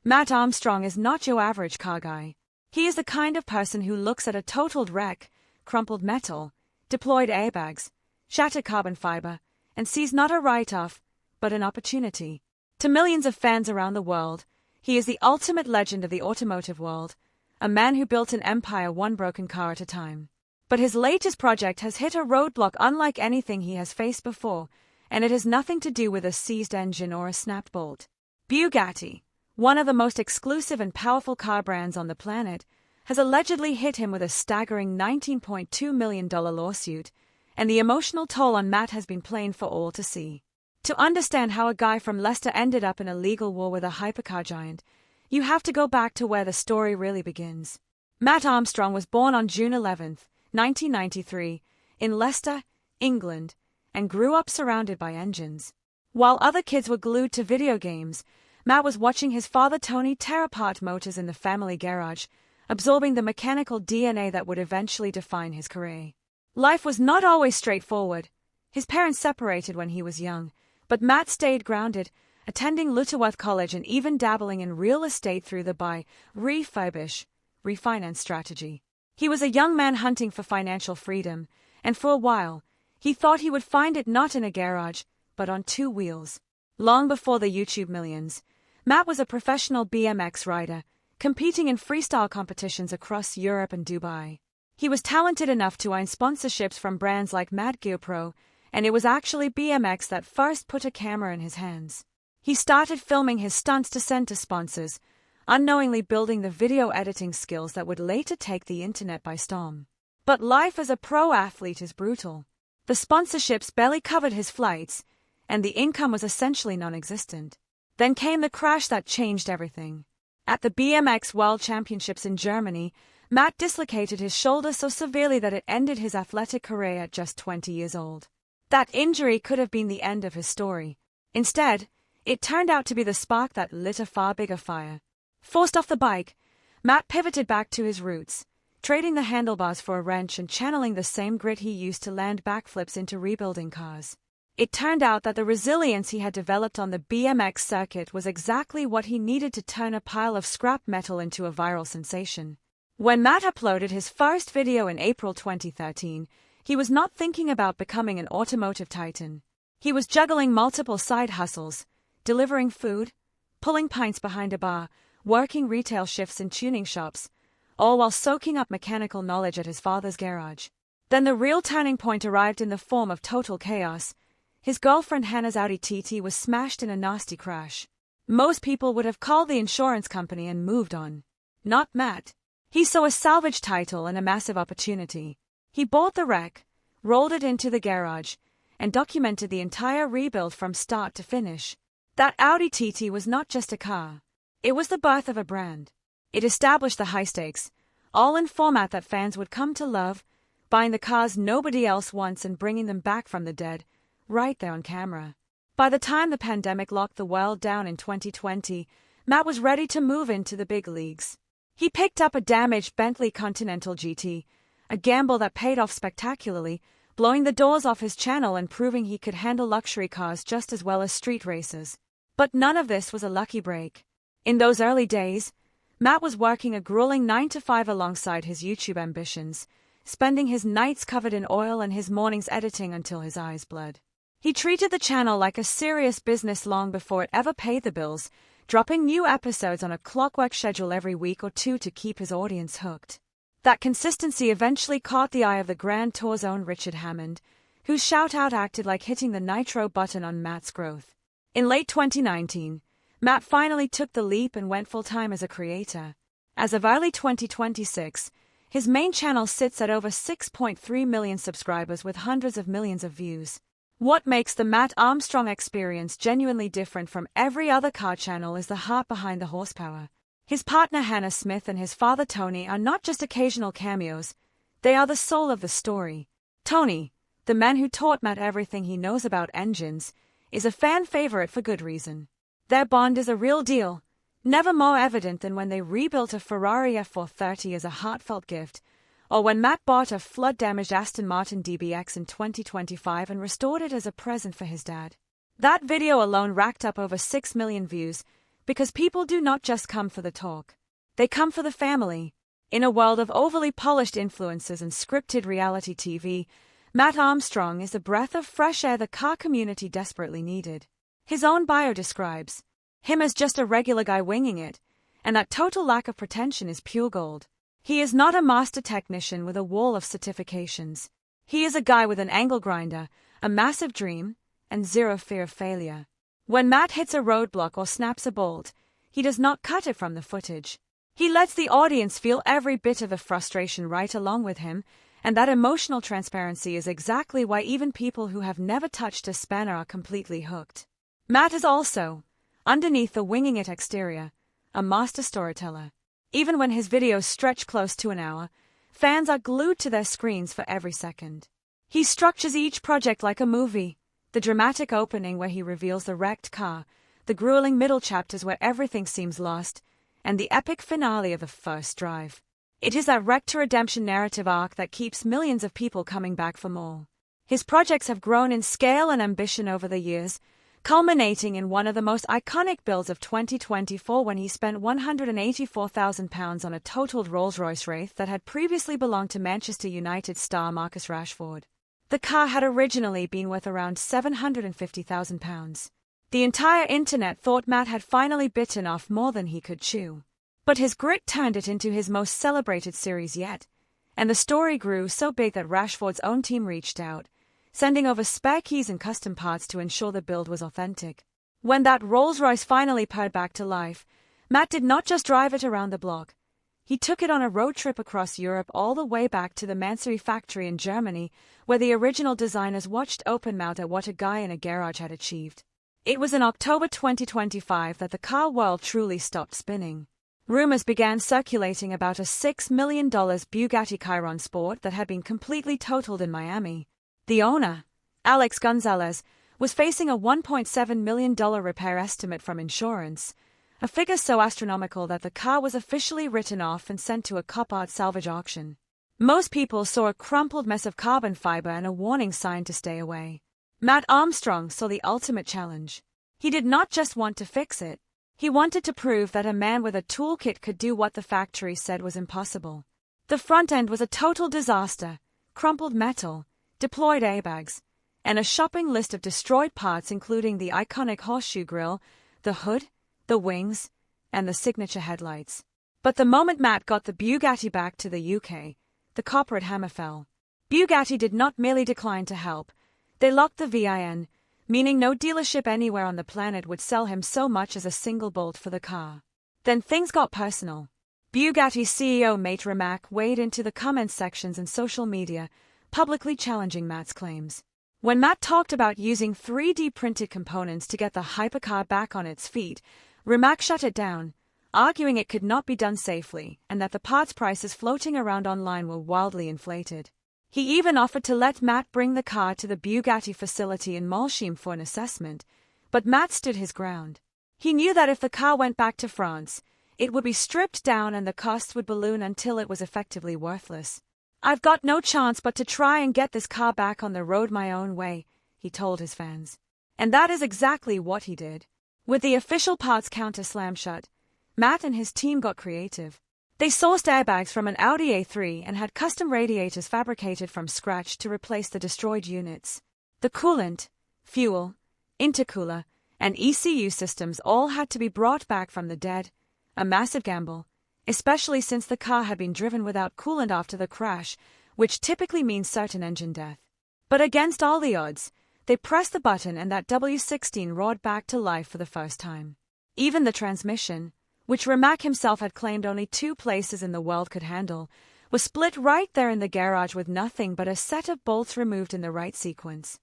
Matt Armstrong is not your average car guy. He is the kind of person who looks at a totaled wreck, crumpled metal, deployed airbags, shattered carbon fiber, and sees not a write-off, but an opportunity. To millions of fans around the world, he is the ultimate legend of the automotive world, a man who built an empire one broken car at a time. But his latest project has hit a roadblock unlike anything he has faced before, and it has nothing to do with a seized engine or a snapped bolt. Bugatti, one of the most exclusive and powerful car brands on the planet, has allegedly hit him with a staggering $19.2 million lawsuit, and the emotional toll on Matt has been plain for all to see. To understand how a guy from Leicester ended up in a legal war with a hypercar giant, you have to go back to where the story really begins. Matt Armstrong was born on June 11, 1993, in Leicester, England, and grew up surrounded by engines. While other kids were glued to video games, Matt was watching his father Tony tear apart motors in the family garage, absorbing the mechanical DNA that would eventually define his career. Life was not always straightforward. His parents separated when he was young, but Matt stayed grounded, attending Lutterworth College and even dabbling in real estate through the buy, refurbish, refinance strategy. He was a young man hunting for financial freedom, and for a while, he thought he would find it not in a garage, but on two wheels. Long before the YouTube millions, Matt was a professional BMX rider, competing in freestyle competitions across Europe and Dubai. He was talented enough to earn sponsorships from brands like Mad Gear Pro, and it was actually BMX that first put a camera in his hands. He started filming his stunts to send to sponsors, unknowingly building the video editing skills that would later take the internet by storm. But life as a pro athlete is brutal. The sponsorships barely covered his flights, and the income was essentially non-existent. Then came the crash that changed everything. At the BMX World Championships in Germany, Matt dislocated his shoulder so severely that it ended his athletic career at just 20 years old. That injury could have been the end of his story. Instead, it turned out to be the spark that lit a far bigger fire. Forced off the bike, Matt pivoted back to his roots, trading the handlebars for a wrench and channeling the same grit he used to land backflips into rebuilding cars. It turned out that the resilience he had developed on the BMX circuit was exactly what he needed to turn a pile of scrap metal into a viral sensation. When Matt uploaded his first video in April 2013, he was not thinking about becoming an automotive titan. He was juggling multiple side hustles, delivering food, pulling pints behind a bar, working retail shifts in tuning shops, all while soaking up mechanical knowledge at his father's garage. Then the real turning point arrived in the form of total chaos. His girlfriend Hannah's Audi TT was smashed in a nasty crash. Most people would have called the insurance company and moved on. Not Matt. He saw a salvage title and a massive opportunity. He bought the wreck, rolled it into the garage, and documented the entire rebuild from start to finish. That Audi TT was not just a car. It was the birth of a brand. It established the high stakes, all in format that fans would come to love, buying the cars nobody else wants and bringing them back from the dead, right there on camera. By the time the pandemic locked the world down in 2020, Matt was ready to move into the big leagues. He picked up a damaged Bentley Continental GT, a gamble that paid off spectacularly, blowing the doors off his channel and proving he could handle luxury cars just as well as street races. But none of this was a lucky break. In those early days, Matt was working a grueling 9-to-5 alongside his YouTube ambitions, spending his nights covered in oil and his mornings editing until his eyes bled. He treated the channel like a serious business long before it ever paid the bills, dropping new episodes on a clockwork schedule every week or two to keep his audience hooked. That consistency eventually caught the eye of the Grand Tour's own Richard Hammond, whose shout-out acted like hitting the nitro button on Matt's growth. In late 2019, Matt finally took the leap and went full-time as a creator. As of early 2026, his main channel sits at over 6.3 million subscribers with hundreds of millions of views. What makes the Matt Armstrong experience genuinely different from every other car channel is the heart behind the horsepower. His partner Hannah Smith and his father Tony are not just occasional cameos, they are the soul of the story. Tony, the man who taught Matt everything he knows about engines, is a fan favorite for good reason. Their bond is a real deal, never more evident than when they rebuilt a Ferrari F430 as a heartfelt gift, or when Matt bought a flood-damaged Aston Martin DBX in 2025 and restored it as a present for his dad. That video alone racked up over 6 million views, Because people do not just come for the talk. They come for the family. In a world of overly polished influencers and scripted reality TV, Matt Armstrong is a breath of fresh air the car community desperately needed. His own bio describes him as just a regular guy winging it, and that total lack of pretension is pure gold. He is not a master technician with a wall of certifications. He is a guy with an angle grinder, a massive dream, and zero fear of failure. When Matt hits a roadblock or snaps a bolt, he does not cut it from the footage. He lets the audience feel every bit of the frustration right along with him, and that emotional transparency is exactly why even people who have never touched a spanner are completely hooked. Matt is also, underneath the winging it exterior, a master storyteller. Even when his videos stretch close to an hour, fans are glued to their screens for every second. He structures each project like a movie, the dramatic opening where he reveals the wrecked car, the grueling middle chapters where everything seems lost, and the epic finale of the first drive. It is that wreck-to-redemption narrative arc that keeps millions of people coming back for more. His projects have grown in scale and ambition over the years, culminating in one of the most iconic builds of 2024 when he spent £184,000 on a totaled Rolls-Royce Wraith that had previously belonged to Manchester United star Marcus Rashford. The car had originally been worth around £750,000. The entire internet thought Matt had finally bitten off more than he could chew. But his grit turned it into his most celebrated series yet, and the story grew so big that Rashford's own team reached out, sending over spare keys and custom parts to ensure the build was authentic. When that Rolls-Royce finally purred back to life, Matt did not just drive it around the block. He took it on a road trip across Europe all the way back to the Mansory factory in Germany, where the original designers watched open-mouthed at what a guy in a garage had achieved. It was in October 2025 that the car world truly stopped spinning. Rumors began circulating about a $6 million Bugatti Chiron Sport that had been completely totaled in Miami. The owner, Alex Gonzalez, was facing a $1.7 million repair estimate from insurance, a figure so astronomical that the car was officially written off and sent to a cop-art salvage auction. Most people saw a crumpled mess of carbon fiber and a warning sign to stay away. Matt Armstrong saw the ultimate challenge. He did not just want to fix it. He wanted to prove that a man with a toolkit could do what the factory said was impossible. The front end was a total disaster, crumpled metal, deployed airbags, and a shopping list of destroyed parts including the iconic horseshoe grille, the hood, the wings, and the signature headlights. But the moment Matt got the Bugatti back to the UK, the corporate hammer fell. Bugatti did not merely decline to help. They locked the VIN, meaning no dealership anywhere on the planet would sell him so much as a single bolt for the car. Then things got personal. Bugatti CEO Matt Armstrong waded into the comments sections and social media, publicly challenging Matt's claims. When Matt talked about using 3D printed components to get the hypercar back on its feet, Armstrong shut it down, arguing it could not be done safely and that the parts prices floating around online were wildly inflated. He even offered to let Matt bring the car to the Bugatti facility in Molsheim for an assessment, but Matt stood his ground. He knew that if the car went back to France, it would be stripped down and the costs would balloon until it was effectively worthless. "I've got no chance but to try and get this car back on the road my own way," he told his fans. And that is exactly what he did. With the official parts counter slammed shut, Matt and his team got creative. They sourced airbags from an Audi A3 and had custom radiators fabricated from scratch to replace the destroyed units. The coolant, fuel, intercooler, and ECU systems all had to be brought back from the dead, a massive gamble, especially since the car had been driven without coolant after the crash, which typically means certain engine death. But against all the odds, they pressed the button and that W16 roared back to life for the first time. Even the transmission, which Armstrong himself had claimed only 2 places in the world could handle, was split right there in the garage with nothing but a set of bolts removed in the right sequence.